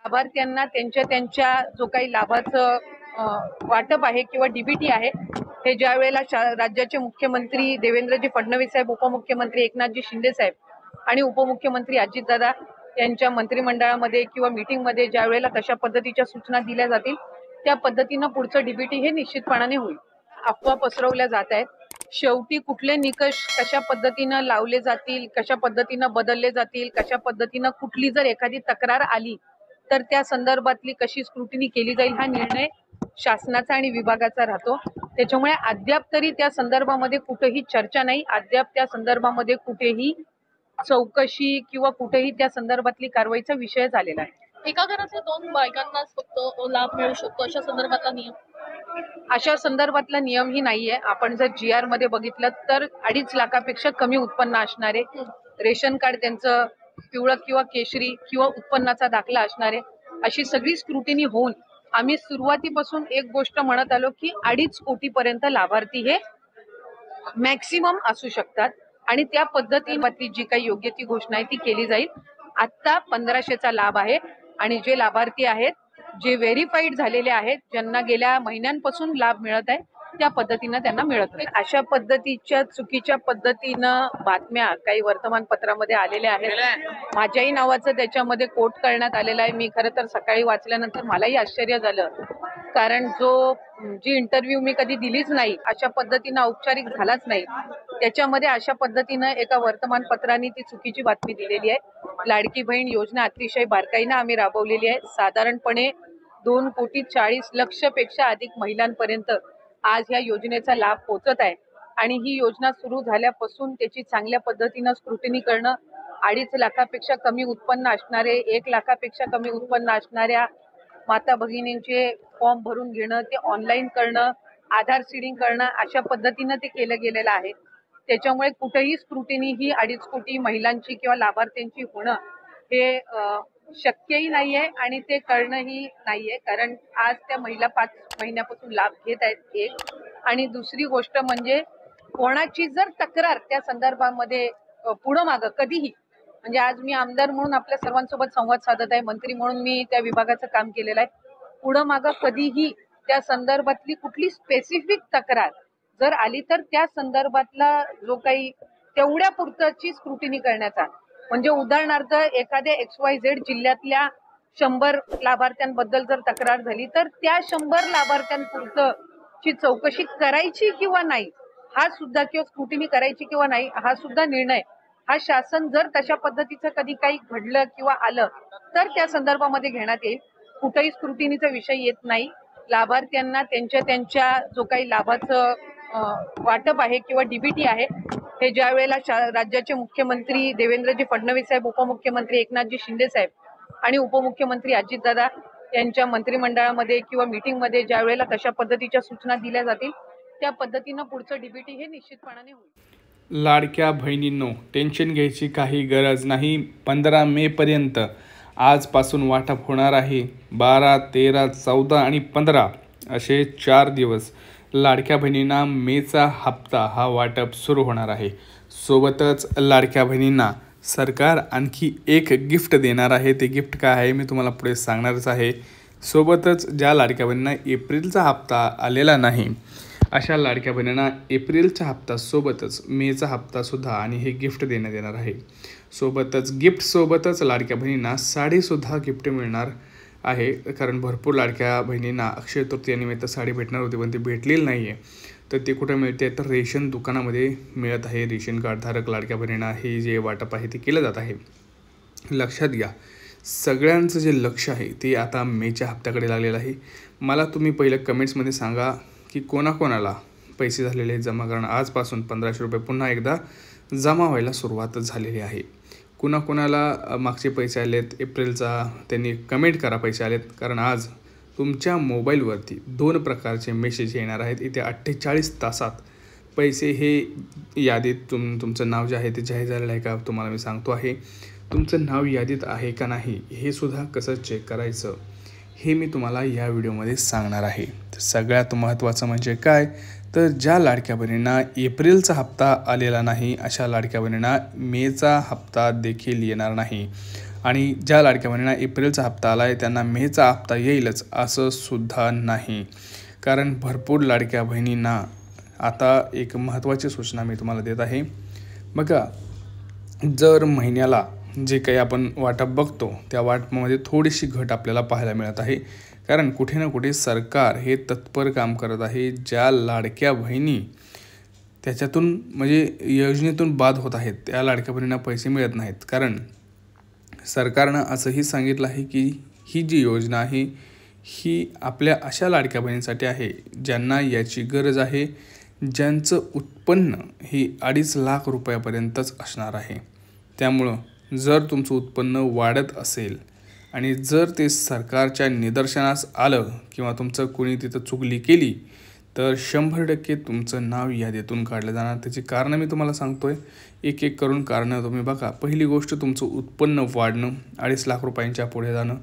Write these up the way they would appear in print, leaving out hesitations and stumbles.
लाभार्थ्यांना त्यांच्या जो काही लाभाचं वाटप आहे किंवा डीबीटी आहे हे ज्या वेळेला राज्याचे मुख्यमंत्री देवेंद्रजी फडणवीस साहेब, उपमुख्यमंत्री एकनाथजी शिंदे साहेब आणि उपमुख्यमंत्री अजितदादा यांच्या मंत्रिमंडळामध्ये किंवा मीटिंगमध्ये ज्या वेळेला तशा पद्धतीच्या सूचना दिल्या जातील त्या पद्धतीनं पुढचं डीबीटी हे निश्चितपणाने होईल. अफवा पसरवल्या जात आहेत. शेवटी कुठले निकष कशा पद्धतीनं लावले जातील, कशा पद्धतीनं बदलले जातील, कशा पद्धतीनं कुठली जर एखादी तक्रार आली तर त्या संदर्भातली कशी स्क्रुटिनी केली जाईल हा निर्णय शासनाचा आणि विभागाचा राहतो. त्याच्यामुळे अद्याप तरी त्या संदर्भामध्ये कुठेही चर्चा नाही, अद्याप त्या संदर्भामध्ये कुठेही चौकशी किंवा कुठेही त्या संदर्भातली कारवाईचा विषय झालेला आहे. एका घरातल्या 2 बायकांनाच फक्त लाभ मिळू शकतो अशा संदर्भातला नियमही नाहीये. आपण जर GR मध्ये बघितलं तर 2.5 लाखापेक्षा कमी उत्पन्न असणारे, रेशन कार्ड त्यांचं पिवळं किंवा केशरी किंवा उत्पन्नाचा दाखला असणारे, अशी सगळी स्क्रुटिनी होऊन आम्ही सुरुवातीपासून एक गोष्ट म्हणत आलो की 2.5 कोटीपर्यंत लाभार्थी हे मॅक्सिमम असू शकतात आणि त्या पद्धतीने जी काही योग्य ती घोषणा आहे ती केली जाईल. आता 1500चा लाभ आहे आणि जे लाभार्थी आहेत, जे व्हेरीफाईड झालेले आहेत, ज्यांना गेल्या महिन्यांपासून लाभ मिळत आहे त्या पद्धतीनं त्यांना मिळत नाही. अशा पद्धतीच्या चुकीच्या पद्धतीनं बातम्या काही वर्तमानपत्रामध्ये आलेल्या आहेत. माझ्याही नावाचं त्याच्यामध्ये कोट करण्यात आलेलं आहे. मी खरं तर सकाळी वाचल्यानंतर मलाही आश्चर्य झालं, कारण जी इंटरव्ह्यू मी कधी दिलीच नाही, अशा पद्धतीनं औपचारिक झालाच नाही, त्याच्यामध्ये अशा पद्धतीनं एका वर्तमानपत्राने ती चुकीची बातमी दिलेली आहे. लाडकी बहीण योजना अतिशय बारकाईनं आम्ही राबवलेली आहे. साधारणपणे 2,40,00,000 पेक्षा अधिक महिलांपर्यंत आज ह्या योजनेचा लाभ पोहोचत आहे आणि ही योजना सुरू झाल्यापासून त्याची चांगल्या पद्धतीनं स्क्रुटिनी करणं, 2.5 लाखापेक्षा कमी उत्पन्न असणारे, 1 लाखापेक्षा कमी उत्पन्न असणाऱ्या माता भगिनींचे फॉर्म भरून घेणं, ते ऑनलाईन करणं, आधार सीडिंग करणं, अशा पद्धतीनं ते केलं गेलेलं आहे. त्याच्यामुळे कुठेही स्क्रुटिनी ही 2.5 कोटी महिलांची किंवा लाभार्थ्यांची होणं हे शक्यही नाहीये आणि ते करणंही नाहीये, कारण आज त्या महिला 5 महिन्यापासून लाभ घेत आहेत. एक आणि दुसरी गोष्ट म्हणजे कोणाची जर तक्रार त्या संदर्भामध्ये पुढं मागं कधीही, म्हणजे आज मी आमदार म्हणून आपल्या सर्वांसोबत संवाद साधत आहे, मंत्री म्हणून मी त्या विभागाचं काम केलेलं आहे, पुढं मागं कधीही त्या संदर्भातली कुठली स्पेसिफिक तक्रार जर आली तर त्या संदर्भातला जो काही तेवढ्या पुरतची स्क्रुटिनी करण्याचा, म्हणजे उदाहरणार्थ एखाद्या XYZ जिल्ह्यातल्या 100 लाभार्थ्यांबद्दल जर तक्रार झाली तर त्या 100 लाभार्थ्यांपुरतची चौकशी करायची किंवा नाही हा सुद्धा, किंवा स्क्रुटिनी करायची किंवा नाही हा सुद्धा निर्णय हा शासन जर तशा पद्धतीचं कधी काही घडलं किंवा आलं तर त्या संदर्भामध्ये घेण्यात येईल. कुठेही स्क्रुटिनीचा विषय येत नाही. लाभार्थ्यांना त्यांच्या जो काही लाभाचं वाटप आहे किंवा डीबीटी आहे हे ज्या वेळेला राज्याचे मुख्यमंत्री देवेंद्रजी फडणवीस साहेब, उपमुख्यमंत्री एकनाथजी शिंदे साहेब आणि उपमुख्यमंत्री अजितदादा यांच्या मंत्रिमंडळामध्ये किंवा मीटिंगमध्ये ज्या वेळेला तशा पद्धतीच्या सूचना दिल्या जातील त्या पद्धतीनं पुढचं डीबीटी हे निश्चितपणाने होईल. लाडक्या बहिणींनो, टेन्शन घ्यायची काही गरज नाही. 15 मे पर्यंत आजपासून वाटप होणार आहे. 12, 13, 14 आणि 15 असे 4 दिवस लाडक्या बहिणींना मेचा हप्ता हा वाटप सुरू होणार आहे. सोबतच लाडक्या बहिणींना सरकार आणखी एक गिफ्ट देणार आहे. ते गिफ्ट काय आहे मी तुम्हाला पुढे सांगणारच आहे. सोबतच ज्या लाडक्या बहिणींना एप्रिलचा हप्ता आलेला नाही अशा लाडक्या बहिणींना एप्रिलचा हप्ता सोबतच मेचा हप्तासुद्धा आणि हे गिफ्ट देण्यात येणार आहे. सोबतच गिफ्टसोबतच लाडक्या बहिणींना साडीसुद्धा गिफ्ट मिळणार आहे, कारण भरपूर लाडक्या बहिणींना अक्षय तृतीयेनिमित्त साडी भेटणार होती पण ती भेटलेली नाही आहे. तर ते कुठे मिळते तर रेशन दुकानामध्ये मिळत आहे. रेशन कार्डधारक लाडक्या बहिणींना हे जे वाटप आहे ते केलं जात आहे. लक्षात घ्या, सगळ्यांचं जे लक्ष आहे ते आता मेच्या हप्त्याकडे लागलेलं आहे. मला तुम्ही पहिलं कमेंट्समध्ये सांगा की कोणाकोणाला पैसे झालेले आहेत जमा करणं. आजपासून 1500 रुपये पुन्हा एकदा जमा व्हायला सुरुवात झालेली आहे. कुणाकोणाला मागचे पैसे आलेत एप्रिलचा त्यांनी कमेंट करा पैसे आलेत, कारण आज तुमच्या मोबाईलवरती 2 प्रकारचे मेसेज येणार आहेत. येत्या 48 तासात पैसे हे यादीत तुमचं नाव जे आहे ते जाहीर झालेलं आहे का तुम्हाला मी सांगतो आहे. तुमचं नाव यादीत आहे का नाही हे सुद्धा कसं चेक करायचं हे मी तुम्हाला या व्हिडिओमध्ये सांगणार आहे. तर सगळ्यात महत्त्वाचं म्हणजे काय तर ज्या लाडक्या बहिणींना एप्रिलचा हप्ता आलेला नाही अशा लाडक्या बहिणींना मेचा हप्ता देखील येणार नाही. आणि ज्या लाडक्या बहिणींना एप्रिलचा हप्ता आला आहे त्यांना मेचा हप्ता येईलच असं सुद्धा नाही. कारण भरपूर लाडक्या बहिणींना आता एक महत्त्वाची सूचना मी तुम्हाला देत आहे. बघा, जर महिन्याला जे काही आपण वाटप बघतो त्या वाटपामध्ये थोडीशी घट आपल्याला पाहायला मिळत आहे. कारण कुठे ना कुठे सरकार हे तत्पर काम करत आहे. ज्या लाडक्या बहिणी त्याच्यातून म्हणजे योजनेतून बाद होत आहेत त्या लाडक्या बहिणींना पैसे मिळत नाहीत. कारण सरकारनं असंही सांगितलं आहे की ही जी योजना आहे ही आपल्या अशा लाडक्या बहिणींसाठी आहे ज्यांना याची गरज आहे, ज्यांचं उत्पन्न ही 2.5 लाख रुपयापर्यंतच असणार आहे. त्यामुळं जर तुमचं उत्पन्न वाढत असेल आणि जर ते सरकारच्या निदर्शनास आलं किंवा तुमचं कोणी तिथं चुगली केली तर 100% तुमचं नाव यादीतून काढलं जाणार. त्याची कारणं मी तुम्हाला सांगतोय, एक एक करून कारणं तुम्ही बघा. पहिली गोष्ट तुमचं उत्पन्न वाढणं, 2.5 लाख रुपयांच्या पुढे जाणं.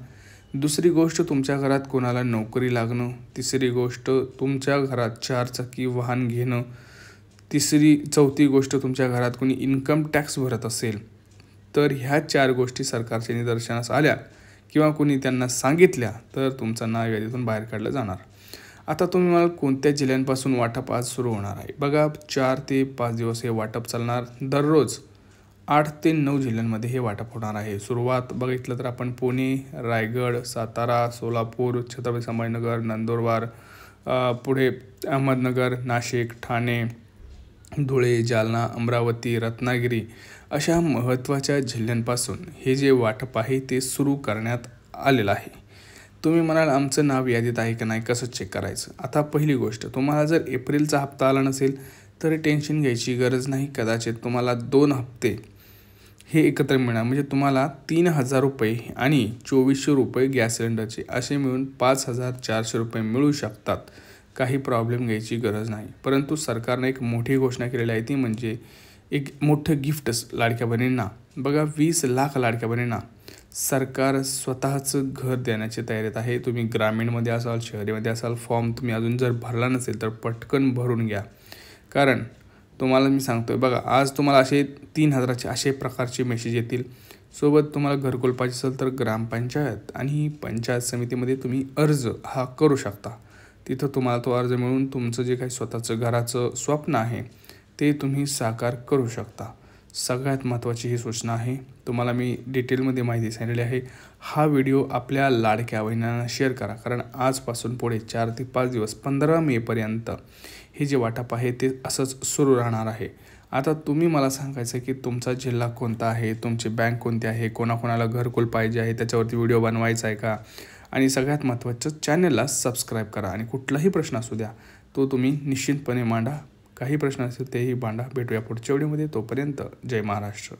दुसरी गोष्ट तुमच्या घरात कोणाला नोकरी लागणं. तिसरी गोष्ट तुमच्या घरात 4 चाकी वाहन घेणं. चौथी गोष्ट तुमच्या घरात कोणी इन्कम टॅक्स भरत असेल तर ह्या 4 गोष्टी सरकारच्या निदर्शनास आल्या किंवा कोणी त्यांना सांगितल्या तर तुमचं नाव यादीतून बाहेर काढलं जाणार. आता तुम्ही मला कोणत्या जिल्ह्यांपासून वाटप आज सुरू होणार आहे? बघा, 4 ते 5 दिवस हे वाटप चालणार. दररोज 8 ते 9 जिल्ह्यांमध्ये हे वाटप होणार आहे. सुरुवात बघितलं तर आपण पुणे, रायगड, सातारा, सोलापूर, छत्रपती संभाजीनगर, नंदुरबार, पुढे अहमदनगर, नाशिक, ठाणे, धुळे, जालना, अमरावती, रत्नागिरी अशा महत्त्वाच्या जिल्ह्यांपासून हे जे वाटप आहे ते सुरू करण्यात आलेलं आहे. तुम्ही म्हणाल आमचं नाव यादीत आहे का नाही, कसं चेक करायचं? आता पहिली गोष्ट, तुम्हाला जर एप्रिलचा हप्ता आला नसेल तर टेन्शन घ्यायची गरज नाही. कदाचित तुम्हाला 2 हप्ते हे एकत्र मिळणार, म्हणजे तुम्हाला 3,000 रुपये आणि 2,400 रुपये गॅस सिलेंडरचे असे मिळून 5,400 रुपये मिळू शकतात. काही प्रॉब्लेम घ्यायची गरज नाही. परंतु सरकारने एक मोठी घोषणा केलेली आहे, ती म्हणजे एक मोठं गिफ्टच लाडक्या बहिणींना. बघा, 20 लाख लाडक्या बहिणींना सरकार स्वतःचं घर देण्याची तयारीत आहे. तुम्ही ग्रामीणमध्ये असाल, शहरीमध्ये असाल, फॉर्म तुम्ही अजून जर भरला नसेल तर पटकन भरून घ्या. कारण तुम्हाला मी सांगतोय, बघा, आज तुम्हाला असे 3,000चे असे प्रकारचे मेसेज येतील. सोबत तुम्हाला घरकुल पाहिजे असेल तर ग्रामपंचायत आणि पंचायत समितीमध्ये तुम्ही अर्ज हा करू शकता. तिथं तुम्हाला तो अर्ज मिळून तुमचं जे काही स्वतःचं घराचं स्वप्न आहे ते तुम्ही साकार करू शकता. सगळ्यात महत्त्वाची ही सूचना आहे. तुम्हाला मी डिटेलमध्ये माहिती सांगितलेली आहे. हा व्हिडिओ आपल्या लाडक्या बहिणींना शेअर करा. कारण आजपासून पुढे 4 ते 5 दिवस 15 मेपर्यंत हे जे वाटप आहे ते असंच सुरू राहणार आहे. आता तुम्ही मला सांगायचं की तुमचा जिल्हा कोणता आहे, तुमची बँक कोणती आहे, कोणाकोणाला घरकुल पाहिजे आहे, त्याच्यावरती व्हिडिओ बनवायचा आहे का, आणि सगळ्यात महत्त्वाचं चॅनलला सबस्क्राईब करा. आणि कुठलाही प्रश्न असू द्या तो तुम्ही निश्चितपणे मांडा. काही प्रश्न असेल तेही मांडा. भेटूया पुढच्या व्हिडिओमध्ये. तोपर्यंत जय महाराष्ट्र.